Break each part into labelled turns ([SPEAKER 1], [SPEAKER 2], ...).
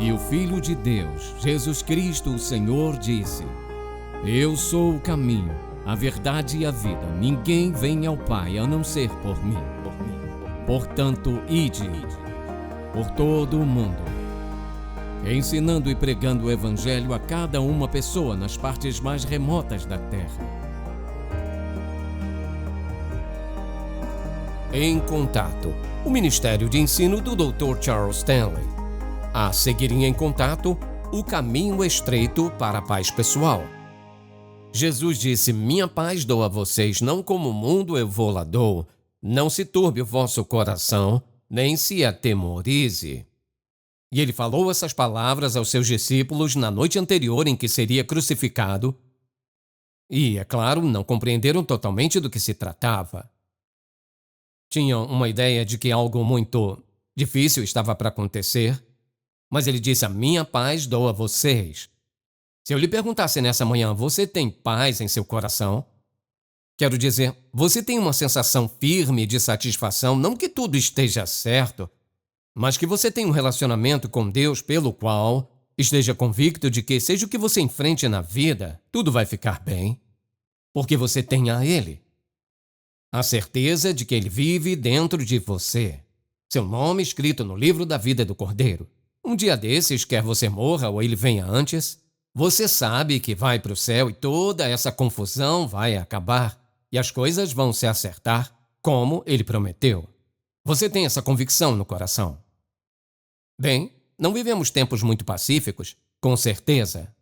[SPEAKER 1] E o Filho de Deus, Jesus Cristo, o Senhor, disse: Eu sou o caminho, a verdade e a vida. Ninguém vem ao Pai a não ser por mim. Portanto, ide por todo o mundo, ensinando e pregando o Evangelho a cada uma pessoa nas partes mais remotas da terra. Em Contato, o Ministério de Ensino do Dr. Charles Stanley. A seguir em Contato, o caminho estreito para a paz pessoal. Jesus disse: Minha paz dou a vocês, não como o mundo eu vou-la dou. Não se turbe o vosso coração, nem se atemorize. E ele falou essas palavras aos seus discípulos na noite anterior em que seria crucificado. E, é claro, não compreenderam totalmente do que se tratava. Tinham uma ideia de que algo muito difícil estava para acontecer, mas ele disse: A minha paz dou a vocês. Se eu lhe perguntasse nessa manhã: você tem paz em seu coração? Quero dizer, você tem uma sensação firme de satisfação, não que tudo esteja certo, mas que você tem um relacionamento com Deus pelo qual esteja convicto de que, seja o que você enfrente na vida, tudo vai ficar bem, porque você tem a Ele. A certeza de que Ele vive dentro de você. Seu nome escrito no livro da vida do Cordeiro. Um dia desses, quer você morra ou Ele venha antes, você sabe que vai para o céu e toda essa confusão vai acabar e as coisas vão se acertar como Ele prometeu. Você tem essa convicção no coração. Bem, não vivemos tempos muito pacíficos, com certeza.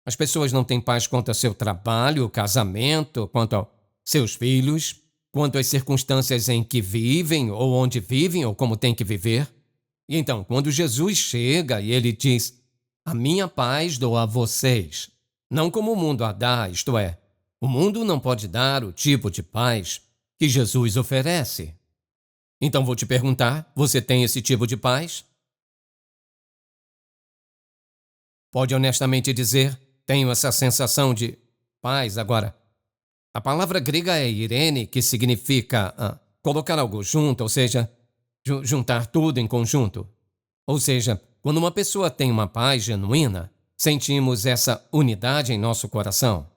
[SPEAKER 1] As pessoas não têm paz quanto ao seu trabalho, casamento, quanto aos seus filhos, quanto às circunstâncias em que vivem, ou onde vivem, ou como têm que viver. E então, quando Jesus chega e Ele diz: A minha paz dou a vocês, não como o mundo a dá, isto é, o mundo não pode dar o tipo de paz que Jesus oferece. Então vou te perguntar, você tem esse tipo de paz? Pode honestamente dizer: tenho essa sensação de paz. Agora, a palavra grega é irene, que significa colocar algo junto, ou seja, juntar tudo em conjunto. Ou seja, quando uma pessoa tem uma paz genuína, sentimos essa unidade em nosso coração.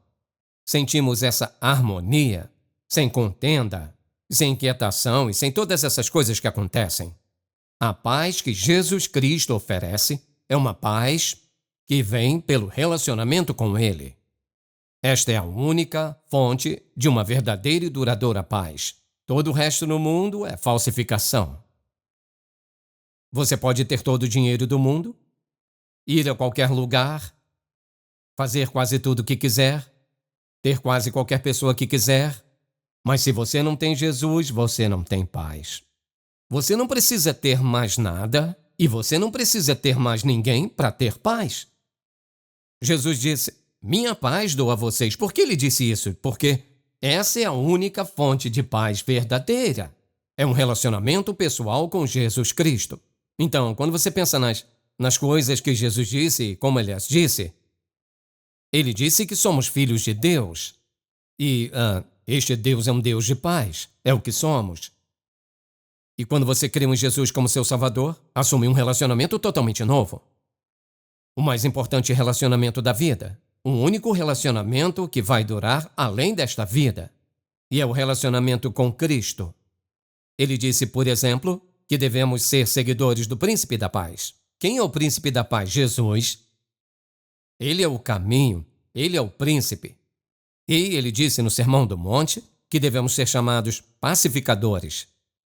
[SPEAKER 1] Sentimos essa harmonia, sem contenda, sem inquietação e sem todas essas coisas que acontecem. A paz que Jesus Cristo oferece é uma paz que vem pelo relacionamento com Ele. Esta é a única fonte de uma verdadeira e duradoura paz. Todo o resto no mundo é falsificação. Você pode ter todo o dinheiro do mundo, ir a qualquer lugar, fazer quase tudo o que quiser, ter quase qualquer pessoa que quiser, mas se você não tem Jesus, você não tem paz. Você não precisa ter mais nada e você não precisa ter mais ninguém para ter paz. Jesus disse: Minha paz dou a vocês. Por que ele disse isso? Porque essa é a única fonte de paz verdadeira. É um relacionamento pessoal com Jesus Cristo. Então, quando você pensa nas coisas que Jesus disse e como Ele as disse, Ele disse que somos filhos de Deus. E este Deus é um Deus de paz. É o que somos. E quando você crê em Jesus como seu Salvador, assume um relacionamento totalmente novo. O mais importante relacionamento da vida. Um único relacionamento que vai durar além desta vida. E é o relacionamento com Cristo. Ele disse, por exemplo, que devemos ser seguidores do Príncipe da Paz. Quem é o Príncipe da Paz? Jesus. Ele é o caminho, Ele é o Príncipe. E ele disse no Sermão do Monte que devemos ser chamados pacificadores.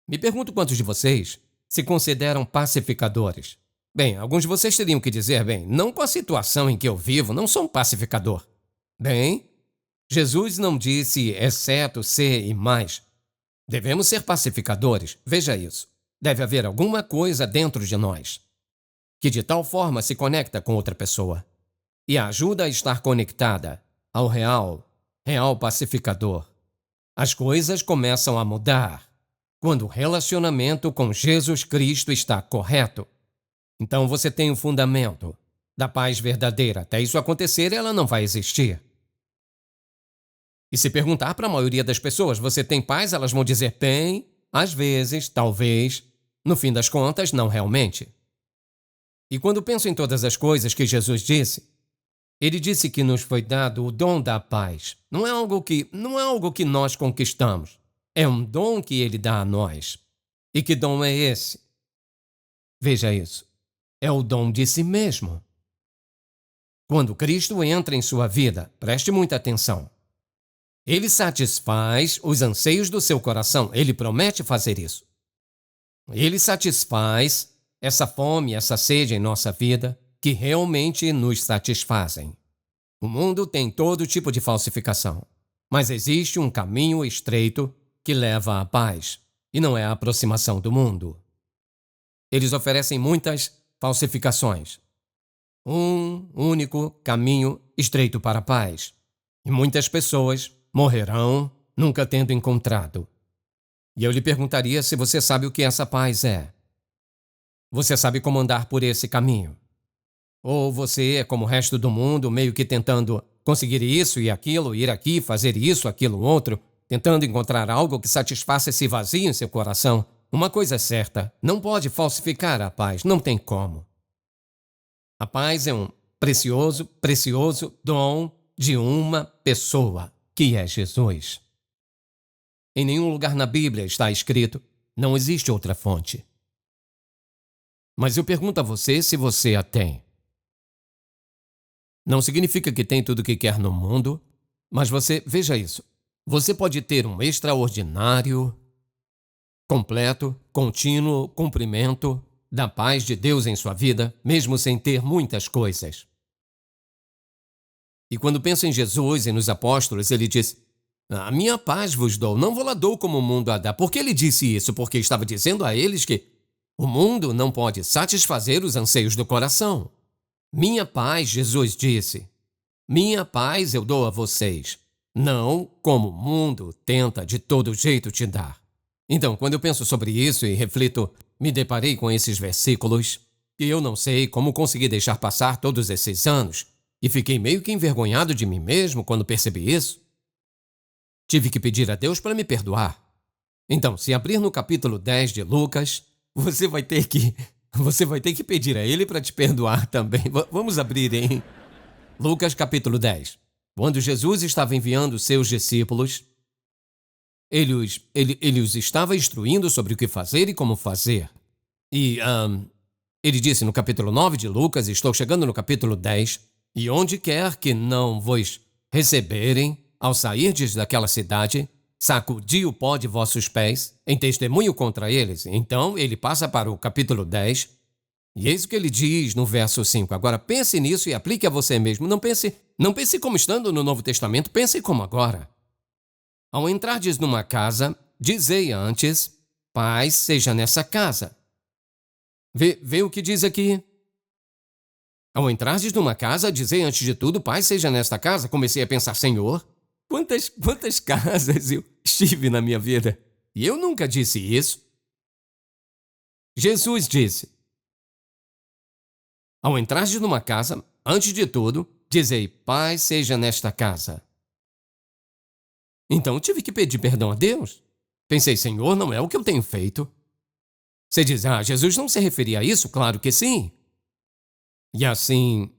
[SPEAKER 1] Me pergunto quantos de vocês se consideram pacificadores. Bem, alguns de vocês teriam que dizer: bem, não com a situação em que eu vivo, não sou um pacificador. Bem, Jesus não disse exceto ser e mais. Devemos ser pacificadores. Veja isso. Deve haver alguma coisa dentro de nós que de tal forma se conecta com outra pessoa e a ajuda a estar conectada ao real pacificador. As coisas começam a mudar quando o relacionamento com Jesus Cristo está correto. Então você tem o fundamento da paz verdadeira. Até isso acontecer, ela não vai existir. E se perguntar para a maioria das pessoas: você tem paz? Elas vão dizer: tem, às vezes, talvez. No fim das contas, não realmente. E quando penso em todas as coisas que Jesus disse, ele disse que nos foi dado o dom da paz. Não é algo que nós conquistamos. É um dom que ele dá a nós. E que dom é esse? Veja isso. É o dom de si mesmo. Quando Cristo entra em sua vida, preste muita atenção. Ele satisfaz os anseios do seu coração. Ele promete fazer isso. Ele satisfaz essa fome, essa sede em nossa vida que realmente nos satisfazem. O mundo tem todo tipo de falsificação, mas existe um caminho estreito que leva à paz, e não é a aproximação do mundo. Eles oferecem muitas falsificações. Um único caminho estreito para a paz. E muitas pessoas morrerão nunca tendo encontrado. E eu lhe perguntaria se você sabe o que essa paz é. Você sabe como andar por esse caminho? Ou você é como o resto do mundo, meio que tentando conseguir isso e aquilo, ir aqui, fazer isso, aquilo, outro, tentando encontrar algo que satisfaça esse vazio em seu coração? Uma coisa é certa, não pode falsificar a paz, não tem como. A paz é um precioso, precioso dom de uma pessoa, que é Jesus. Em nenhum lugar na Bíblia está escrito, não existe outra fonte. Mas eu pergunto a você se você a tem. Não significa que tem tudo o que quer no mundo, mas veja isso, você pode ter um extraordinário, completo, contínuo cumprimento da paz de Deus em sua vida, mesmo sem ter muitas coisas. E quando penso em Jesus e nos apóstolos, ele disse, a minha paz vos dou, não vou lá dou como o mundo a dá. Por que ele disse isso? Porque estava dizendo a eles que o mundo não pode satisfazer os anseios do coração. Minha paz, Jesus disse, minha paz eu dou a vocês, não como o mundo tenta de todo jeito te dar. Então, quando eu penso sobre isso e reflito, me deparei com esses versículos, e eu não sei como consegui deixar passar todos esses anos, e fiquei meio que envergonhado de mim mesmo quando percebi isso. Tive que pedir a Deus para me perdoar. Então, se abrir no capítulo 10 de Lucas, você vai ter que pedir a Ele para te perdoar também. Vamos abrir em Lucas capítulo 10. Quando Jesus estava enviando seus discípulos, ele os estava instruindo sobre o que fazer e como fazer. E ele disse no capítulo 9 de Lucas, estou chegando no capítulo 10, e onde quer que não vos receberem, ao sairdes daquela cidade, sacudi o pó de vossos pés, em testemunho contra eles. Então, ele passa para o capítulo 10, e eis o que ele diz no verso 5. Agora, pense nisso e aplique a você mesmo. Não pense como estando no Novo Testamento, pense como agora. Ao entrardes numa casa, dizei antes, paz seja nessa casa. Vê o que diz aqui. Ao entrardes numa casa, dizei antes de tudo, paz seja nesta casa. Comecei a pensar, Senhor, quantas casas eu estive na minha vida? E eu nunca disse isso. Jesus disse, ao entrardes numa casa, antes de tudo, dizei, paz seja nesta casa. Então tive que pedir perdão a Deus. Pensei, Senhor, não é o que eu tenho feito. Você diz, Jesus não se referia a isso? Claro que sim. E assim,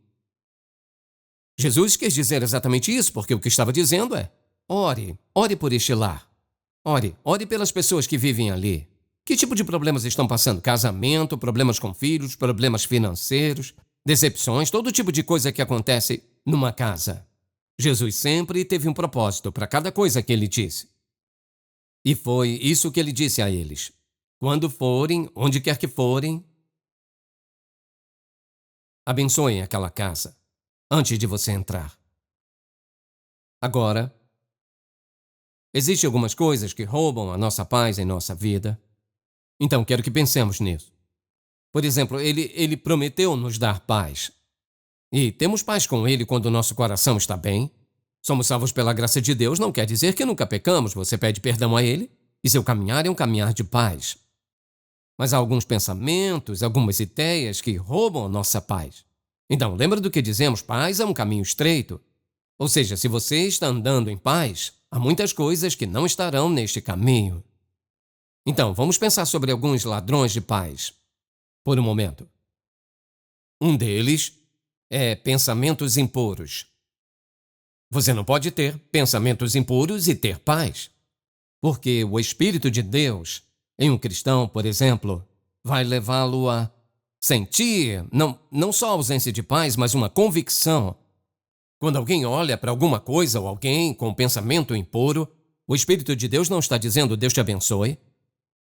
[SPEAKER 1] Jesus quis dizer exatamente isso, porque o que estava dizendo é, ore por este lar. Ore pelas pessoas que vivem ali. Que tipo de problemas estão passando? Casamento, problemas com filhos, problemas financeiros, decepções, todo tipo de coisa que acontece numa casa. Jesus sempre teve um propósito para cada coisa que ele disse. E foi isso que ele disse a eles. Quando forem, onde quer que forem, abençoem aquela casa antes de você entrar. Agora, existem algumas coisas que roubam a nossa paz em nossa vida. Então, quero que pensemos nisso. Por exemplo, ele prometeu nos dar paz. E temos paz com ele quando o nosso coração está bem. Somos salvos pela graça de Deus, não quer dizer que nunca pecamos. Você pede perdão a ele e seu caminhar é um caminhar de paz. Mas há alguns pensamentos, algumas ideias que roubam a nossa paz. Então, lembra do que dizemos? Paz é um caminho estreito. Ou seja, se você está andando em paz, há muitas coisas que não estarão neste caminho. Então, vamos pensar sobre alguns ladrões de paz por um momento. Um deles é pensamentos impuros. Você não pode ter pensamentos impuros e ter paz. Porque o Espírito de Deus, em um cristão, por exemplo, vai levá-lo a sentir não só a ausência de paz, mas uma convicção. Quando alguém olha para alguma coisa ou alguém com um pensamento impuro, o Espírito de Deus não está dizendo Deus te abençoe.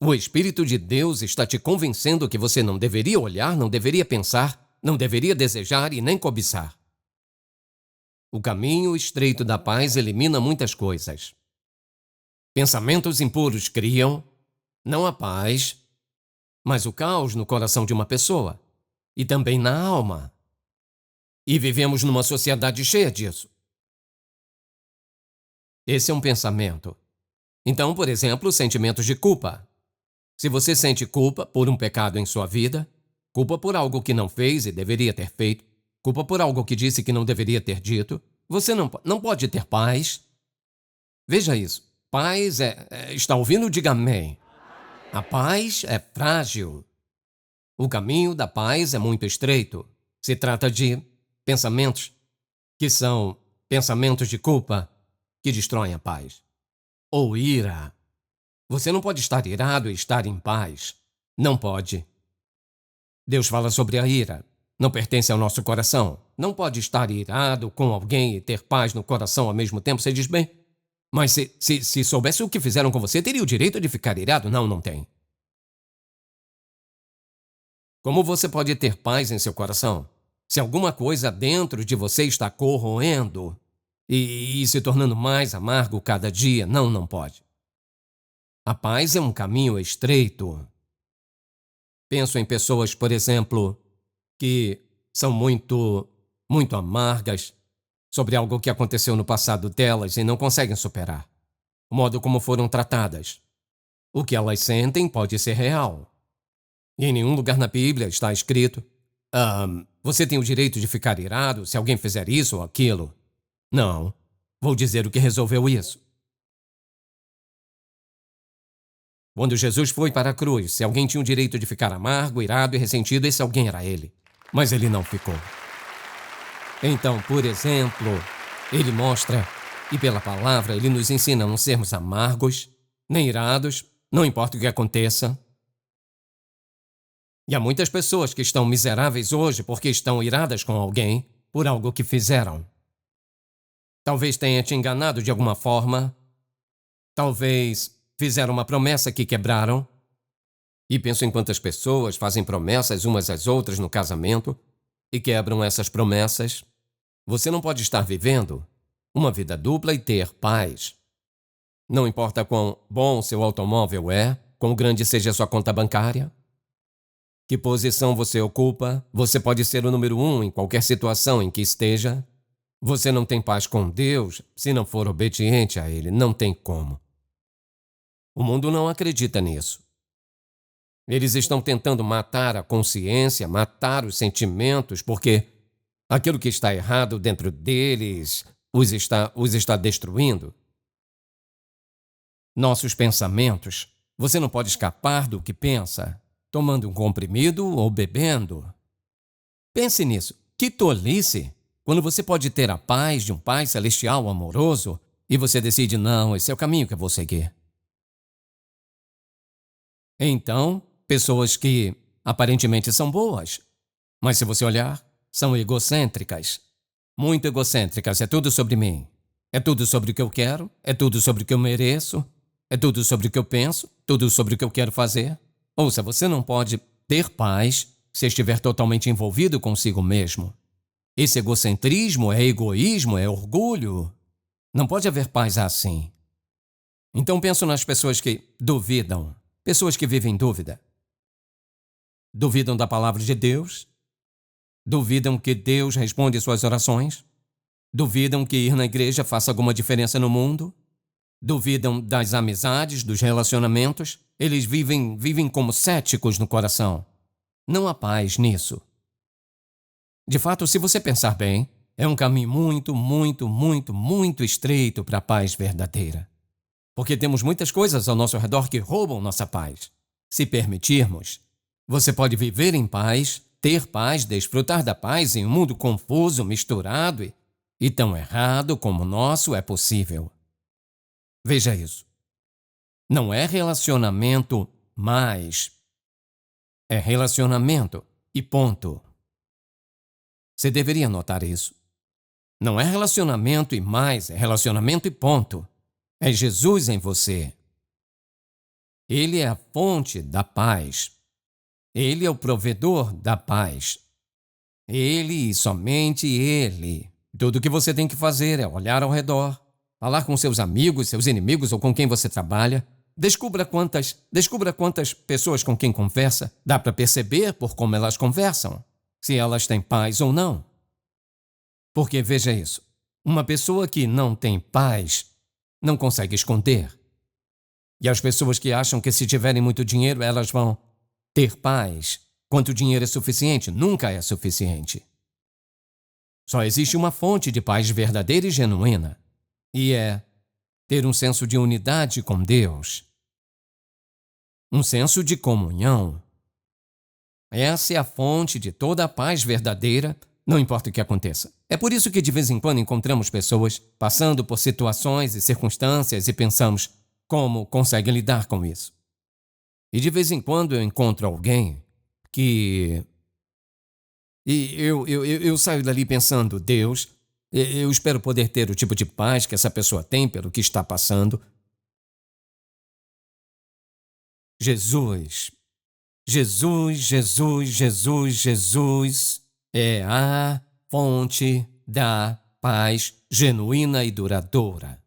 [SPEAKER 1] O Espírito de Deus está te convencendo que você não deveria olhar, não deveria pensar, não deveria desejar e nem cobiçar. O caminho estreito da paz elimina muitas coisas. Pensamentos impuros criam, não a paz, mas o caos no coração de uma pessoa e também na alma. E vivemos numa sociedade cheia disso. Esse é um pensamento. Então, por exemplo, sentimentos de culpa. Se você sente culpa por um pecado em sua vida, culpa por algo que não fez e deveria ter feito, culpa por algo que disse que não deveria ter dito, você não pode ter paz. Veja isso. Paz está ouvindo? Diga amém. A paz é frágil. O caminho da paz é muito estreito. Se trata de pensamentos que são pensamentos de culpa que destroem a paz. Ou ira. Você não pode estar irado e estar em paz. Não pode. Deus fala sobre a ira. Não pertence ao nosso coração. Não pode estar irado com alguém e ter paz no coração ao mesmo tempo. Você diz, bem, mas se soubesse o que fizeram com você, teria o direito de ficar irado? Não, não tem. Como você pode ter paz em seu coração se alguma coisa dentro de você está corroendo e se tornando mais amargo cada dia? Não, não pode. A paz é um caminho estreito. Penso em pessoas, por exemplo, que são muito amargas sobre algo que aconteceu no passado delas e não conseguem superar. O modo como foram tratadas. O que elas sentem pode ser real. E em nenhum lugar na Bíblia está escrito você tem o direito de ficar irado se alguém fizer isso ou aquilo. Não. Vou dizer o que resolveu isso. Quando Jesus foi para a cruz, se alguém tinha o direito de ficar amargo, irado e ressentido, esse alguém era ele. Mas ele não ficou. Então, por exemplo, ele mostra, e pela palavra, ele nos ensina a não sermos amargos, nem irados, não importa o que aconteça. E há muitas pessoas que estão miseráveis hoje porque estão iradas com alguém por algo que fizeram. Talvez tenha te enganado de alguma forma. Talvez fizeram uma promessa que quebraram. E penso em quantas pessoas fazem promessas umas às outras no casamento e quebram essas promessas. Você não pode estar vivendo uma vida dupla e ter paz. Não importa quão bom seu automóvel é, quão grande seja sua conta bancária, que posição você ocupa, você pode ser o número 1 em qualquer situação em que esteja. Você não tem paz com Deus se não for obediente a Ele. Não tem como. O mundo não acredita nisso. Eles estão tentando matar a consciência, matar os sentimentos, porque aquilo que está errado dentro deles os está destruindo. Nossos pensamentos, você não pode escapar do que pensa, tomando um comprimido ou bebendo. Pense nisso. Que tolice! Quando você pode ter a paz de um Pai celestial amoroso e você decide, não, esse é o caminho que eu vou seguir. Então, pessoas que aparentemente são boas, mas se você olhar, são egocêntricas. Muito egocêntricas. É tudo sobre mim. É tudo sobre o que eu quero. É tudo sobre o que eu mereço. É tudo sobre o que eu penso. Tudo sobre o que eu quero fazer. Ouça, você não pode ter paz se estiver totalmente envolvido consigo mesmo. Esse egocentrismo é egoísmo, é orgulho. Não pode haver paz assim. Então penso nas pessoas que duvidam. Pessoas que vivem em dúvida. Duvidam da palavra de Deus. Duvidam que Deus responde suas orações. Duvidam que ir na igreja faça alguma diferença no mundo. Duvidam das amizades, dos relacionamentos. Eles vivem como céticos no coração. Não há paz nisso. De fato, se você pensar bem, é um caminho muito estreito para a paz verdadeira. Porque temos muitas coisas ao nosso redor que roubam nossa paz. Se permitirmos, você pode viver em paz, ter paz, desfrutar da paz em um mundo confuso, misturado e tão errado como o nosso é possível. Veja isso. Não é relacionamento mais. É relacionamento e ponto. Você deveria notar isso. Não é relacionamento e mais, é relacionamento e ponto. É Jesus em você. Ele é a fonte da paz. Ele é o provedor da paz. Ele e somente Ele. Tudo o que você tem que fazer é olhar ao redor, falar com seus amigos, seus inimigos ou com quem você trabalha. Descubra quantas pessoas com quem conversa. Dá para perceber por como elas conversam, se elas têm paz ou não. Porque veja isso, uma pessoa que não tem paz não consegue esconder. E as pessoas que acham que se tiverem muito dinheiro elas vão ter paz, quanto dinheiro é suficiente, nunca é suficiente. Só existe uma fonte de paz verdadeira e genuína, e é ter um senso de unidade com Deus. Um senso de comunhão. Essa é a fonte de toda a paz verdadeira, não importa o que aconteça. É por isso que de vez em quando encontramos pessoas passando por situações e circunstâncias e pensamos como conseguem lidar com isso. E de vez em quando eu encontro alguém que... E eu saio dali pensando, Deus, eu espero poder ter o tipo de paz que essa pessoa tem pelo que está passando. Jesus é a fonte da paz genuína e duradoura.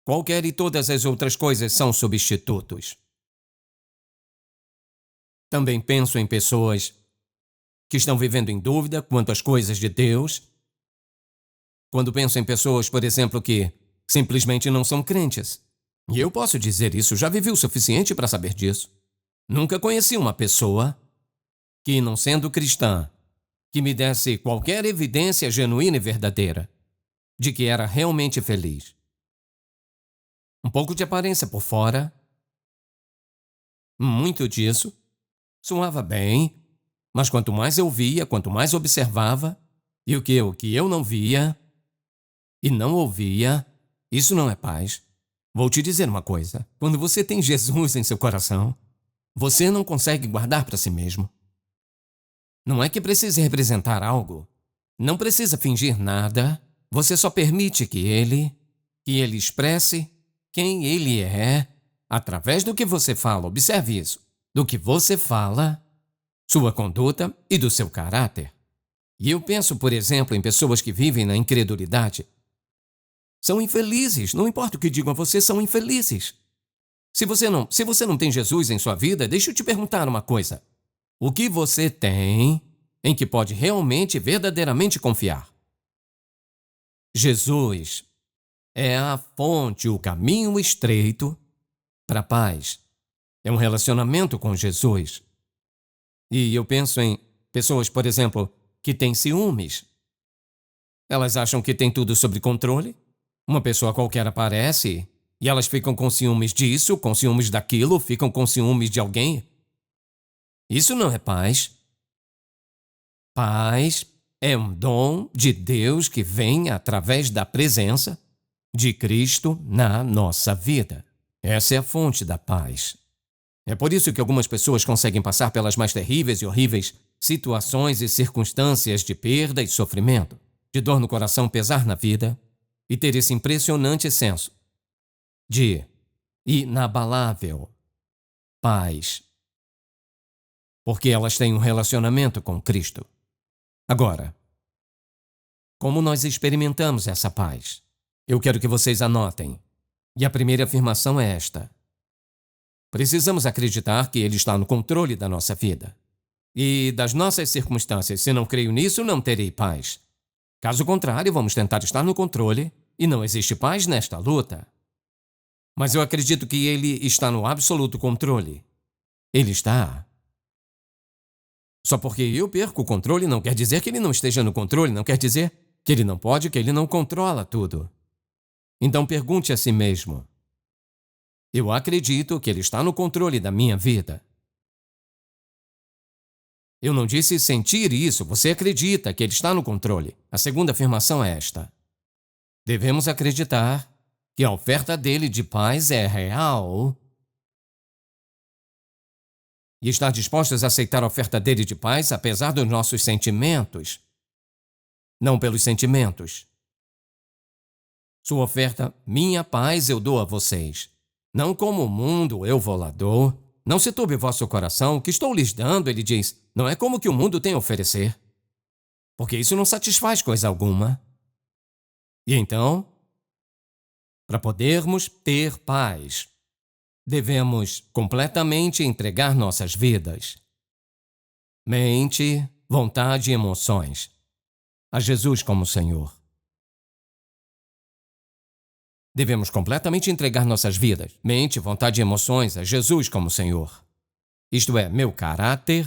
[SPEAKER 1] Qualquer e todas as outras coisas são substitutos. Também penso em pessoas que estão vivendo em dúvida quanto às coisas de Deus. Quando penso em pessoas, por exemplo, que simplesmente não são crentes. E eu posso dizer isso, já vivi o suficiente para saber disso. Nunca conheci uma pessoa que, não sendo cristã, que me desse qualquer evidência genuína e verdadeira de que era realmente feliz. Um pouco de aparência por fora, muito disso, soava bem, mas quanto mais eu via, quanto mais observava, e o que eu não via e não ouvia, isso não é paz. Vou te dizer uma coisa, quando você tem Jesus em seu coração, você não consegue guardar para si mesmo. Não é que precise representar algo. Não precisa fingir nada. Você só permite que ele expresse quem ele é através do que você fala. Observe isso. Do que você fala, sua conduta e do seu caráter. E eu penso, por exemplo, em pessoas que vivem na incredulidade. São infelizes. Não importa o que digam a você, são infelizes. Se você não tem Jesus em sua vida, deixa eu te perguntar uma coisa. O que você tem em que pode realmente, verdadeiramente confiar? Jesus é a fonte, o caminho estreito para a paz. É um relacionamento com Jesus. E eu penso em pessoas, por exemplo, que têm ciúmes. Elas acham que têm tudo sob controle. Uma pessoa qualquer aparece e elas ficam com ciúmes disso, com ciúmes daquilo, ficam com ciúmes de alguém. Isso não é paz. Paz é um dom de Deus que vem através da presença de Cristo na nossa vida. Essa é a fonte da paz. É por isso que algumas pessoas conseguem passar pelas mais terríveis e horríveis situações e circunstâncias de perda e sofrimento, de dor no coração, pesar na vida, e ter esse impressionante senso de inabalável paz. Porque elas têm um relacionamento com Cristo. Agora, como nós experimentamos essa paz? Eu quero que vocês anotem. E a primeira afirmação é esta. Precisamos acreditar que Ele está no controle da nossa vida e das nossas circunstâncias. Se não creio nisso, não terei paz. Caso contrário, vamos tentar estar no controle e não existe paz nesta luta. Mas eu acredito que Ele está no absoluto controle. Ele está. Só porque eu perco o controle não quer dizer que Ele não esteja no controle, não quer dizer que Ele não pode, que Ele não controla tudo. Então pergunte a si mesmo. Eu acredito que Ele está no controle da minha vida. Eu não disse sentir isso, você acredita que ele está no controle. A segunda afirmação é esta: devemos acreditar que a oferta dele de paz é real e estar dispostos a aceitar a oferta dele de paz apesar dos nossos sentimentos, não pelos sentimentos. Sua oferta, minha paz eu dou a vocês. Não como o mundo eu vou lá dou. Não se turbe vosso coração, o que estou lhes dando, ele diz, não é como que o mundo tem a oferecer. Porque isso não satisfaz coisa alguma. E então, para podermos ter paz, devemos completamente entregar nossas vidas, mente, vontade e emoções a Jesus como Senhor. Devemos completamente entregar nossas vidas, mente, vontade e emoções a Jesus como Senhor. Isto é, meu caráter,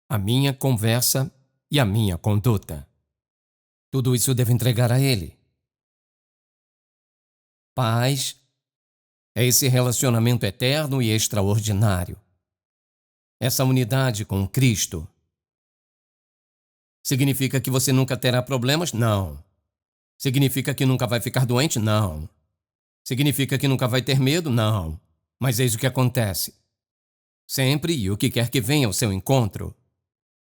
[SPEAKER 1] a minha conversa e a minha conduta. Tudo isso devo entregar a Ele. Paz é esse relacionamento eterno e extraordinário. Essa unidade com Cristo. Significa que você nunca terá problemas? Não. Significa que nunca vai ficar doente? Não. Significa que nunca vai ter medo? Não. Mas eis o que acontece. Sempre e o que quer que venha ao seu encontro,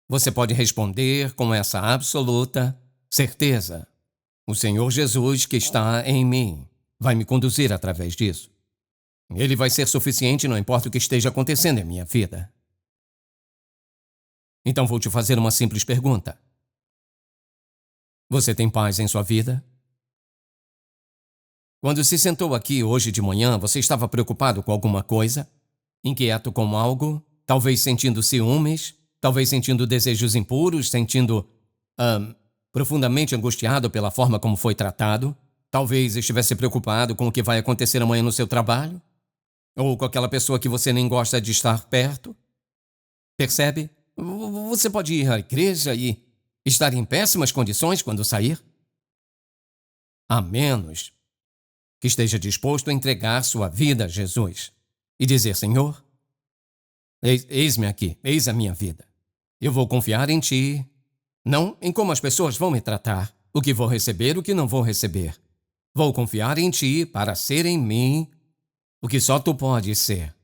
[SPEAKER 1] você pode responder com essa absoluta certeza. O Senhor Jesus que está em mim vai me conduzir através disso. Ele vai ser suficiente, não importa o que esteja acontecendo em minha vida. Então vou te fazer uma simples pergunta. Você tem paz em sua vida? Quando se sentou aqui hoje de manhã, você estava preocupado com alguma coisa? Inquieto com algo? Talvez sentindo ciúmes? Talvez sentindo desejos impuros? Sentindo profundamente angustiado pela forma como foi tratado? Talvez estivesse preocupado com o que vai acontecer amanhã no seu trabalho? Ou com aquela pessoa que você nem gosta de estar perto? Percebe? Você pode ir à igreja e estar em péssimas condições quando sair? A menos que esteja disposto a entregar sua vida a Jesus e dizer, Senhor, eis-me aqui, eis a minha vida. Eu vou confiar em Ti, não em como as pessoas vão me tratar, o que vou receber, o que não vou receber. Vou confiar em Ti para ser em mim o que só Tu podes ser.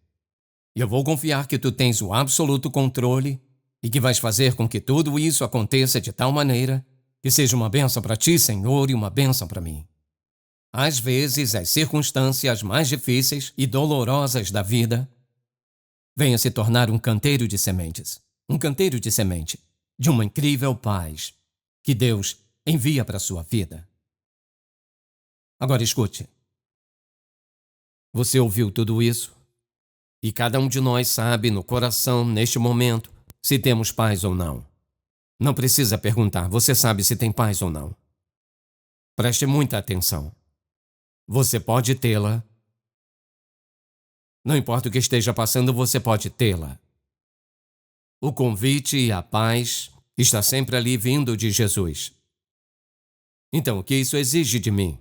[SPEAKER 1] E eu vou confiar que Tu tens o absoluto controle e que vais fazer com que tudo isso aconteça de tal maneira que seja uma bênção para Ti, Senhor, e uma bênção para mim. Às vezes, as circunstâncias mais difíceis e dolorosas da vida vêm a se tornar um canteiro de sementes, um canteiro de semente de uma incrível paz que Deus envia para a sua vida. Agora escute. Você ouviu tudo isso? E cada um de nós sabe no coração, neste momento, se temos paz ou não. Não precisa perguntar, você sabe se tem paz ou não. Preste muita atenção. Você pode tê-la. Não importa o que esteja passando, você pode tê-la. O convite e a paz está sempre ali vindo de Jesus. Então, o que isso exige de mim?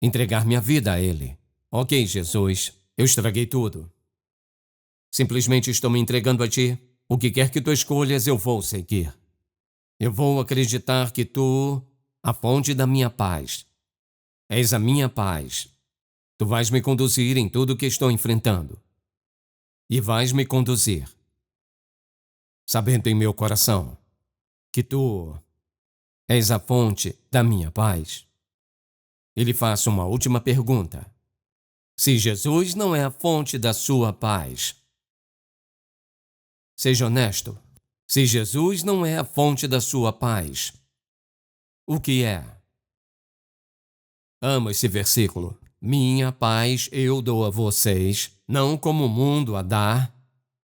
[SPEAKER 1] Entregar minha vida a Ele. Ok, Jesus, eu estraguei tudo. Simplesmente estou me entregando a Ti. O que quer que Tu escolhas, eu vou seguir. Eu vou acreditar que Tu, a fonte da minha paz, és a minha paz. Tu vais me conduzir em tudo o que estou enfrentando. E vais me conduzir, sabendo em meu coração que Tu és a fonte da minha paz. E lhe faço uma última pergunta. Se Jesus não é a fonte da sua paz, seja honesto. Se Jesus não é a fonte da sua paz, o que é? Amo esse versículo. Minha paz eu dou a vocês, não como o mundo a dá.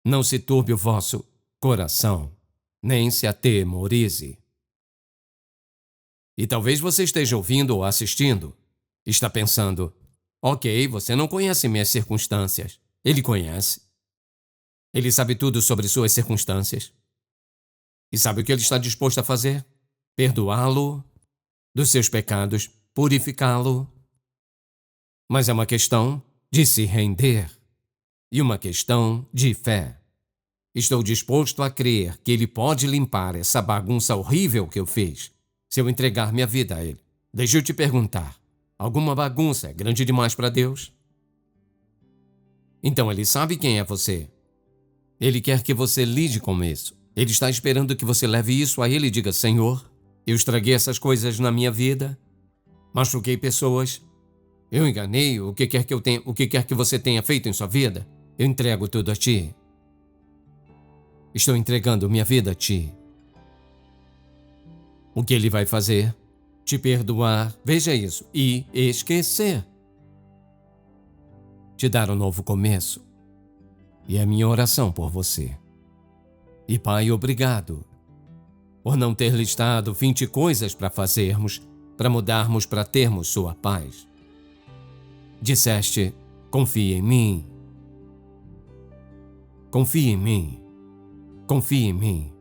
[SPEAKER 1] Não se turbe o vosso coração, nem se atemorize. E talvez você esteja ouvindo ou assistindo, está pensando, ok, você não conhece minhas circunstâncias. Ele conhece. Ele sabe tudo sobre suas circunstâncias. E sabe o que ele está disposto a fazer? Perdoá-lo dos seus pecados, purificá-lo. Mas é uma questão de se render. e uma questão de fé. Estou disposto a crer que Ele pode limpar essa bagunça horrível que eu fiz, se eu entregar minha vida a Ele. Deixa eu te perguntar, alguma bagunça é grande demais para Deus? Então Ele sabe quem é você. Ele quer que você lide com isso. Ele está esperando que você leve isso a Ele e diga: Senhor, eu estraguei essas coisas na minha vida, machuquei pessoas, eu enganei, o que quer que você tenha feito em sua vida, eu entrego tudo a Ti. Estou entregando minha vida a Ti. O que Ele vai fazer? Te perdoar, veja isso, e esquecer. Te dar um novo começo. E é minha oração por você. E Pai, obrigado por não ter listado 20 coisas para fazermos, para mudarmos, para termos sua paz. Disseste: confia em mim. Confia em mim. Confia em mim.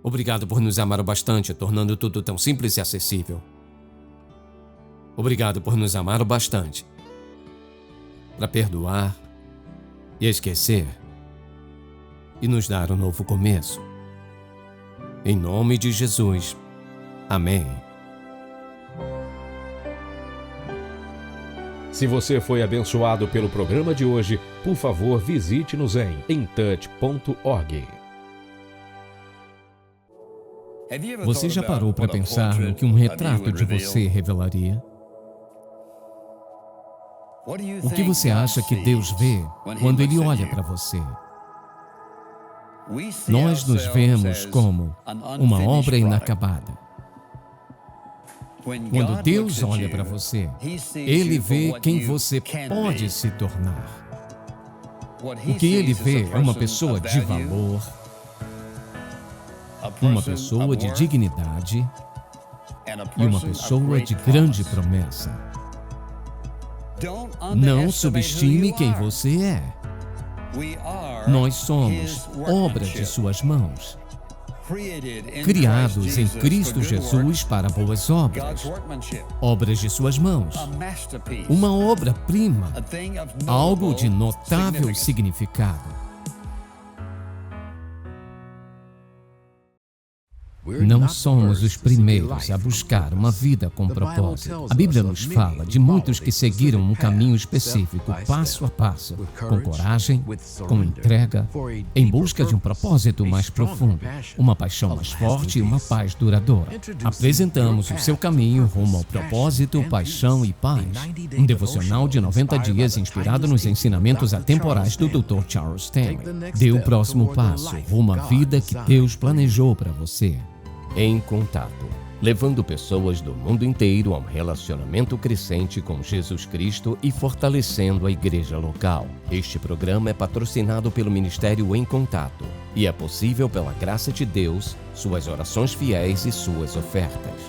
[SPEAKER 1] Obrigado por nos amar o bastante, tornando tudo tão simples e acessível. Obrigado por nos amar o bastante para perdoar e esquecer e nos dar um novo começo. Em nome de Jesus. Amém.
[SPEAKER 2] Se você foi abençoado pelo programa de hoje, por favor, visite-nos em intouch.org.
[SPEAKER 3] Você já parou para pensar no que um retrato de você revelaria? O que você acha que Deus vê quando Ele olha para você? Nós nos vemos como uma obra inacabada. Quando Deus olha para você, Ele vê quem você pode se tornar. O que Ele vê é uma pessoa de valor, uma pessoa de dignidade e uma pessoa de grande promessa. Não subestime quem você é. Nós somos obra de suas mãos, criados em Cristo Jesus para boas obras, obras de suas mãos, uma obra-prima, algo de notável significado. Não somos os primeiros a buscar uma vida com propósito. A Bíblia nos fala de muitos que seguiram um caminho específico, passo a passo, com coragem, com entrega, em busca de um propósito mais profundo, uma paixão mais forte e uma paz duradoura. Apresentamos o seu caminho rumo ao propósito, paixão e paz. Um devocional de 90 dias inspirado nos ensinamentos atemporais do Dr. Charles Stanley. Dê o próximo passo rumo à vida que Deus planejou para você.
[SPEAKER 1] Em Contato, levando pessoas do mundo inteiro a um relacionamento crescente com Jesus Cristo e fortalecendo a igreja local. Este programa é patrocinado pelo Ministério Em Contato e é possível pela graça de Deus, suas orações fiéis e suas ofertas.